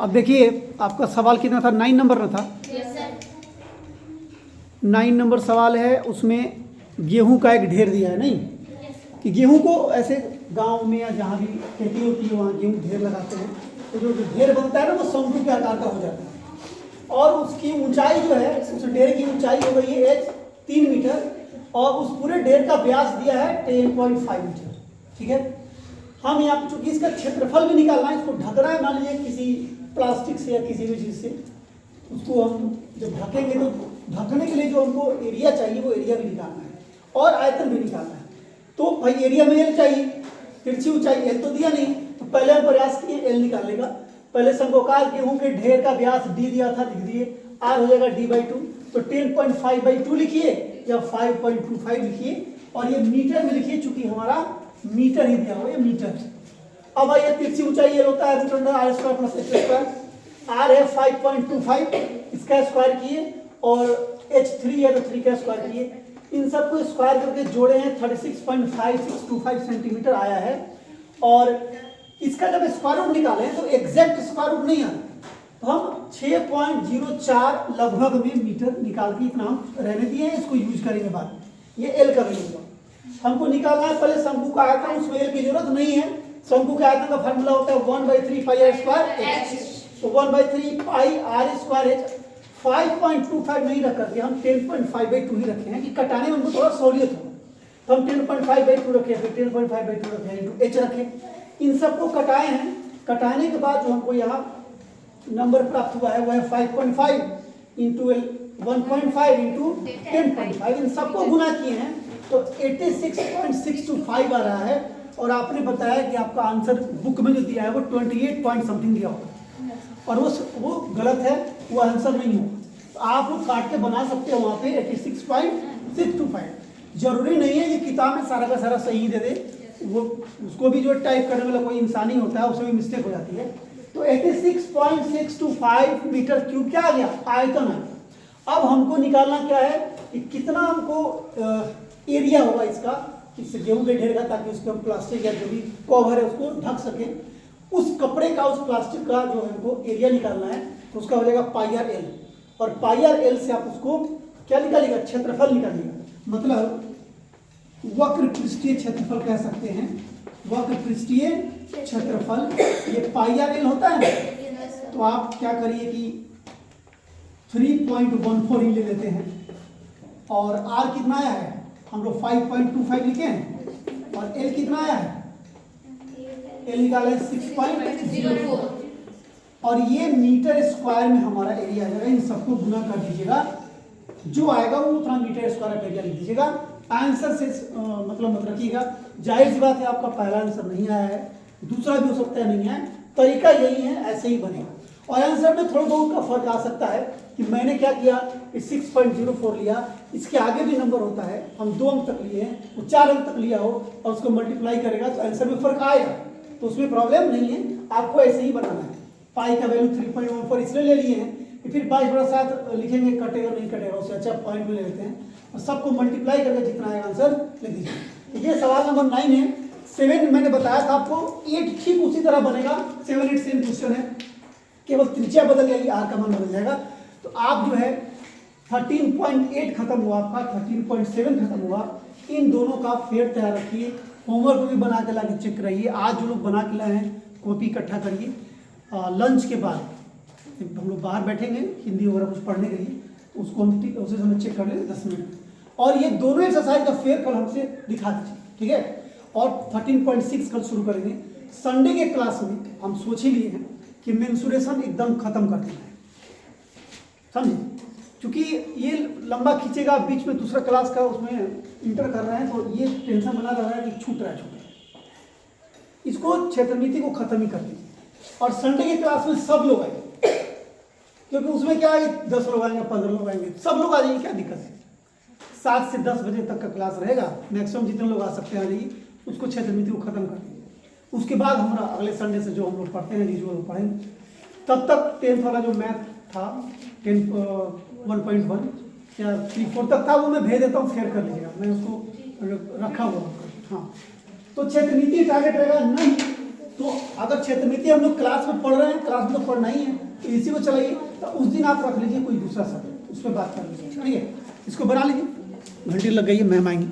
अब देखिए आपका सवाल कितना था, 9 नंबर ना था। 9 नंबर सवाल है, उसमें गेहूं का एक ढेर दिया है, नहीं कि गेहूं को ऐसे गांव में या जहाँ भी खेती होती है वहाँ गेहूं ढेर लगाते हैं, तो जो ढेर बनता है ना वो शंकु के आकार का हो जाता है, और उसकी ऊंचाई जो है, उस ढेर की ऊंचाई हो गई है 3 मीटर, और उस पूरे ढेर का व्यास दिया है 10.5 मीटर। ठीक है, हम यहाँ पे चूंकि इसका क्षेत्रफल भी निकालना है, इसको ढकना है, मान लीजिए किसी प्लास्टिक से या किसी भी चीज़ से, उसको हम जब ढकेंगे तो ढकने के लिए जो हमको एरिया चाहिए वो एरिया भी निकालना है और आयतन भी निकालना है। तो भाई एरिया में एल चाहिए, तिरछी ऊंचाई एल तो दिया नहीं, तो पहले हम प्रयास किए एल निकालने का। पहले शंकोकार गेहूं के ढेर का व्यास डी दिया था, लिख दिए, आर हो जाएगा d/2, तो 10.5/2 लिखिए या 5.25 लिखिए, और ये मीटर में लिखिए चूंकि हमारा मीटर ही दिया हुआ है, मीटर। अब ये तिरछी ऊंचाई एल होता है √r² + h², आर है 5.25, इसका स्क्वायर किए, और h3 है तो 3 का स्क्वायर किए, इन सबको स्क्वायर करके जोड़े हैं 36.5625 सेंटीमीटर आया है। और इसका जब स्क्वायर रूट निकालें तो एग्जैक्ट स्क्वायर रूट नहीं आता, तो हम 6.04 लगभग में मीटर निकाल के इतना हम रहने दिए हैं, इसको यूज करेंगे बाद। ये एल का वैल्यू हुआ, हमको निकालना है पहले शंकु का आयतन, उसमें एल की जरूरत नहीं है। शंकु के आयतन का फार्मूला होता है 1/3 πr²h, तो 1/3 πr²h। 5.25 नहीं रख करके हम 10.5/2 ही रखे हैं कि कटाने में हमको थोड़ा सहूलियत हो, तो हम 10.5/2 रखे, फिर 10.5/2 रखे, इंटू h रखे। इन सबको कटाए हैं, कटाने के बाद जो हमको यहाँ नंबर प्राप्त हुआ है वो है 5.5 इंटू 1.5 इंटू 10.5, इन सबको गुना किए हैं तो 86.625 आ रहा है। और आपने बताया कि आपका आंसर बुक में जो दिया है वो 28 पॉइंट समथिंग दिया होगा, और वो गलत है, वो आंसर नहीं हो। तो आप लोग काट के बना सकते हो वहाँ पे 86.625। जरूरी नहीं है कि किताब में सारा का सारा सही दे दे, वो उसको भी जो टाइप करने वाला कोई इंसान ही होता है, उसमें भी मिस्टेक हो जाती है। तो 86.625 मीटर क्यूब क्या आ गया, आयतन है। अब हमको निकालना क्या है कि कितना हमको एरिया होगा इसका, इस गेहूं के ढेर का, ताकि उसके हम प्लास्टिक या जो भी कवर है उसको ढक सके। उस कपड़े का, उस प्लास्टिक का जो हमको एरिया निकालना है, तो उसका हो जाएगा πr_l, और πr_l से आप उसको क्या निकालिएगा, क्षेत्रफल निकालिएगा, मतलब वक्र पृष्ठीय क्षेत्रफल कह सकते हैं, वक्र पृष्ठीय क्षेत्रफल, ये πr_l होता है। तो आप क्या करिए कि 3.14 ही ले लेते हैं, और r कितना आया है, हम लोग 5.25 लिखे हैं, और l कितना आया है, l निकाला है 6.04, और ये मीटर स्क्वायर में हमारा एरिया आ जाएगा। इन सबको गुना कर दीजिएगा, जो आएगा वो उतना मीटर स्क्वायर एरिया लिख दीजिएगा। आंसर से मतलब मत रखिएगा, जाहिर सी बात है आपका पहला आंसर नहीं आया है, दूसरा भी हो सकता है नहीं है, तरीका यही है, ऐसे ही बनेगा। और आंसर में थोड़ा बहुत का फर्क आ सकता है कि मैंने क्या किया कि 6.04 लिया, इसके आगे भी नंबर होता है, हम 2 अंक तक लिए हैं, वो 4 अंक तक लिया हो और उसको मल्टीप्लाई करेगा तो आंसर में फर्क आएगा, तो उसमें प्रॉब्लम नहीं है, आपको ऐसे ही बनाना है। पाई का वैल्यू 3.14 इसलिए ले लिए हैं कि फिर 22/7 लिखेंगे, कटेगा नहीं कटेगा, उससे अच्छा पॉइंट में ले लेते हैं, और सबको मल्टीप्लाई करके जितना आएगा आंसर लिख दीजिए। ये सवाल नंबर 9 है। 7 मैंने बताया था आपको, 8 ठीक उसी तरह बनेगा, 7 8 सेम क्वेश्चन है, केवल त्रिज्या बदल जाएगी, आर का मान बदल जाएगा। तो आप जो है 13.8 खत्म हुआ आपका, 13.7 खत्म हुआ, इन दोनों का फेर तैयार रखिए, होमवर्क भी बना के लाके चेक कराइए। आज जो लोग बना के लाए हैं कॉपी इकट्ठा करिए, लंच के बाद हम लोग बाहर बैठेंगे हिंदी वगैरह कुछ पढ़ने के लिए, तो उसको हम उसे समय चेक कर लेंगे 10 मिनट, और ये दोनों एक्सरसाइज का फेर कल हमसे दिखा दीजिए, ठीक है। और 13.6 कल शुरू करेंगे। संडे के क्लास में हम सोच ही लिए हैं कि मेंसुरेशन एकदम खत्म कर देना है, समझे, क्योंकि ये लंबा खींचेगा, बीच में दूसरा क्लास का उसमें इंटर कर रहे हैं, तो ये टेंशन बना रहा है कि छूट रहा है, इसको क्षेत्रनीति को खत्म ही कर दीजिए। और संडे के क्लास में सब लोग आएंगे, क्योंकि उसमें क्या है 10 लोग आएंगे, 15 लोग आएंगे, सब लोग आ जाइए, क्या दिक्कत है। 7 से 10 बजे तक का क्लास रहेगा, मैक्सिमम जितने लोग आ सकते हैं आ जाइए, उसको क्षेत्रनीति को खत्म कर दीजिए। उसके बाद हमारा अगले संडे से जो हम लोग पढ़ते हैं रिजुअल पढ़ेंगे, तब तक 10th वाला जो मैथ था 1.1 या 3-4 तक था, वो मैं भेज देता हूँ, शेयर कर लीजिएगा, मैं उसको रखा हुआ। हाँ तो क्षेत्र नीति टारगेट रहेगा नहीं। तो अगर क्षेत्र नीति हम लोग क्लास में पढ़ रहे हैं, क्लास में तो पढ़ना ही है, तो इसी को चलाइए। तो उस दिन आप रख लीजिए कोई दूसरा सब्जेक्ट, उस पर बात कर लीजिए, ठीक है। इसको बना लीजिए, घंटी लग गई है, मैम आएंगी।